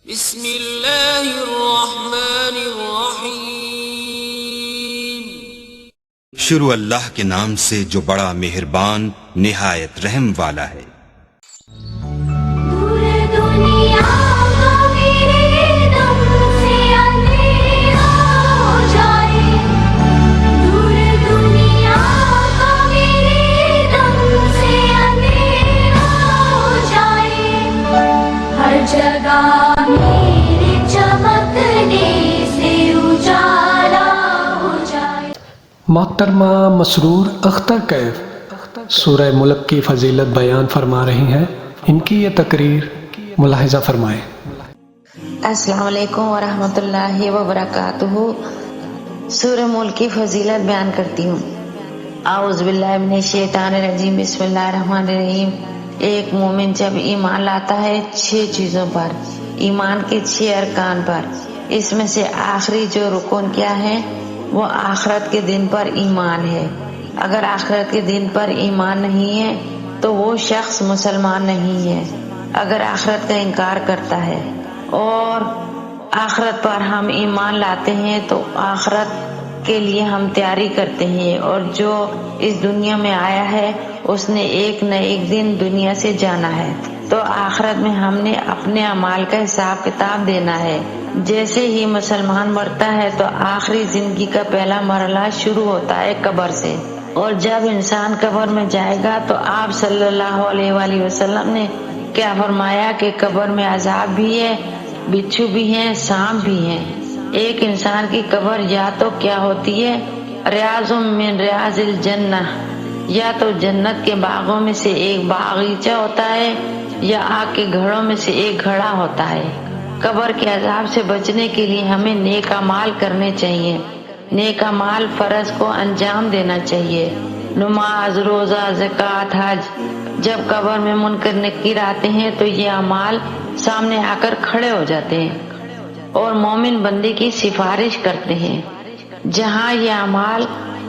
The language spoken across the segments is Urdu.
بسم اللہ الرحمن الرحیم۔ شروع اللہ کے نام سے جو بڑا مہربان نہایت رحم والا ہے۔ دور دنیا کا میرے دم سے اندھیرا ہو جائے، دور دنیا کا میرے دم سے اندھیرا ہو جائے، ہر جگہ میرے چمکنے سے اجالا ہو جائے۔ محترمہ مسرور اختر کیف سورہ ملک کی فضیلت بیان فرما رہی ہیں، ان کی یہ تقریر ملاحظہ فرمائیں۔ السلام علیکم ورحمۃ اللہ وبرکاتہ۔ سورہ ملک کی فضیلت بیان کرتی ہوں۔ اعوذ باللہ من الشیطان الرجیم، بسم اللہ الرحمن الرحیم۔ ایک مومن جب ایمان لاتا ہے 6 چیزوں پر، ایمان کے 6 ارکان پر، اس میں سے آخری جو رکن کیا ہے وہ آخرت کے دن پر ایمان ہے۔ اگر آخرت کے دن پر ایمان نہیں ہے تو وہ شخص مسلمان نہیں ہے۔ اگر آخرت کا انکار کرتا ہے اور آخرت پر ہم ایمان لاتے ہیں تو آخرت کے لیے ہم تیاری کرتے ہیں، اور جو اس دنیا میں آیا ہے اس نے ایک نہ ایک دن دنیا سے جانا ہے، تو آخرت میں ہم نے اپنے اعمال کا حساب کتاب دینا ہے۔ جیسے ہی مسلمان مرتا ہے تو آخری زندگی کا پہلا مرحلہ شروع ہوتا ہے قبر سے، اور جب انسان قبر میں جائے گا تو آپ صلی اللہ علیہ وآلہ وسلم نے کیا فرمایا کہ قبر میں عذاب بھی ہے، بچھو بھی ہیں، سانپ بھی ہیں۔ ایک انسان کی قبر یا تو کیا ہوتی ہے، ریاض من ریاض الجنہ، یا تو جنت کے باغوں میں سے ایک باغیچہ ہوتا ہے، یا آگ کے گھڑوں میں سے ایک گھڑا ہوتا ہے۔ قبر کے عذاب سے بچنے کے لیے ہمیں نیک اعمال کرنے چاہیے، نیک اعمال فرض کو انجام دینا چاہیے، نماز، روزہ، زکوٰۃ، حج۔ جب قبر میں منکر نکیر آتے ہیں تو یہ اعمال سامنے آ کر کھڑے ہو جاتے ہیں اور مومن بندے کی سفارش کرتے ہیں۔ جہاں یہ اعمال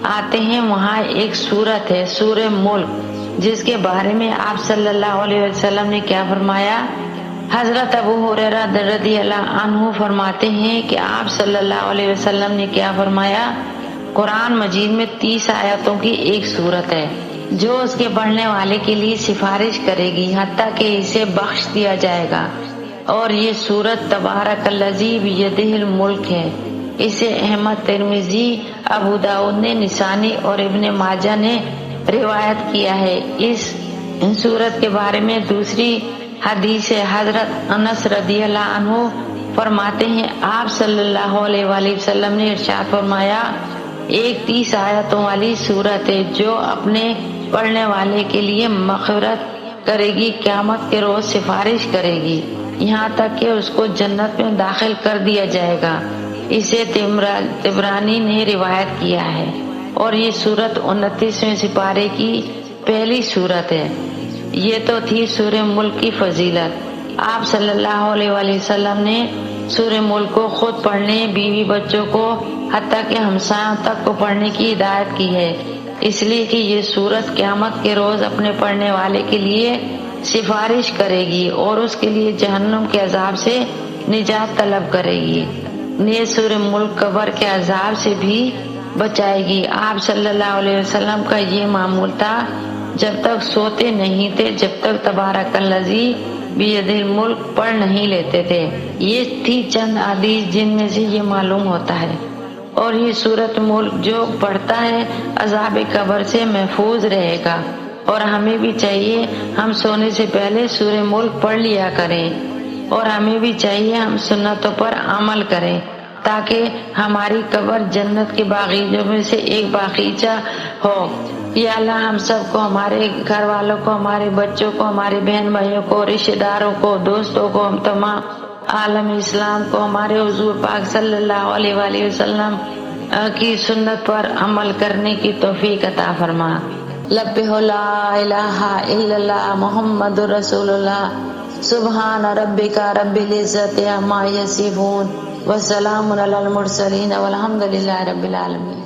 آتے ہیں وہاں ایک سورت ہے، سورہ ملک، جس کے بارے میں آپ صلی اللہ علیہ وسلم نے کیا فرمایا۔ حضرت ابو ہریرہ رضی اللہ عنہ فرماتے ہیں کہ آپ صلی اللہ علیہ وسلم نے کیا فرمایا، قرآن مجید میں 30 آیتوں کی ایک سورت ہے جو اس کے پڑھنے والے کے لیے سفارش کرے گی حتیٰ کہ اسے بخش دیا جائے گا، اور یہ سورت تبارک الذی بیدہ الملک ہے۔ اسے احمد، ترمذی، ابو داؤد نے، نسائی اور ابن ماجہ نے روایت کیا ہے۔ اس سورت کے بارے میں دوسری حدیث ہے، حضرت انس رضی اللہ عنہ فرماتے ہیں آپ صلی اللہ علیہ وآلہ وسلم نے ارشاد فرمایا، ایک 30 آیتوں والی سورت ہے جو اپنے پڑھنے والے کے لیے مغفرت کرے گی، قیامت کے روز سفارش کرے گی، یہاں تک کہ اس کو جنت میں داخل کر دیا جائے گا۔ اسے طبرانی نے روایت کیا ہے، اور یہ سورت 29ویں سپارے کی پہلی سورت ہے۔ یہ تو تھی سورہ ملک کی فضیلت۔ آپ صلی اللہ علیہ وآلہ وسلم نے سورہ ملک کو خود پڑھنے، بیوی بچوں کو، حتیٰ کہ ہمسایوں تک کو پڑھنے کی ہدایت کی ہے، اس لیے کہ یہ سورت قیامت کے روز اپنے پڑھنے والے کے لیے سفارش کرے گی اور اس کے لیے جہنم کے عذاب سے نجات طلب کرے گی۔ یہ سورہ ملک قبر کے عذاب سے بھی بچائے گی۔ آپ صلی اللہ علیہ وسلم کا یہ معمول تھا، جب تک سوتے نہیں تھے جب تک تبارک الذی بیدہ الملک پڑھ نہیں لیتے تھے۔ یہ تھی چند حدیث جن میں سے یہ معلوم ہوتا ہے، اور یہ سورۃ ملک جو پڑھتا ہے عذاب قبر سے محفوظ رہے گا۔ اور ہمیں بھی چاہیے ہم سونے سے پہلے سورہ ملک پڑھ لیا کریں، اور ہمیں بھی چاہیے ہم سنتوں پر عمل کریں تاکہ ہماری قبر جنت کے باغیچوں میں سے ایک باغیچہ ہو۔ یا اللہ ہم سب کو، ہمارے گھر والوں کو، ہمارے بچوں کو، ہمارے بہن بھائیوں کو، رشتہ داروں کو، دوستوں کو، ہم تمام عالم اسلام کو ہمارے حضور پاک صلی اللہ علیہ وآلہ وسلم کی سنت پر عمل کرنے کی توفیق عطا فرما۔ لبیک لا الہ الا اللہ محمد رسول اللہ۔ سبحان ربک رب العزت عما یصفون، وسلام علی المرسلین، والحمد للہ رب العالمین۔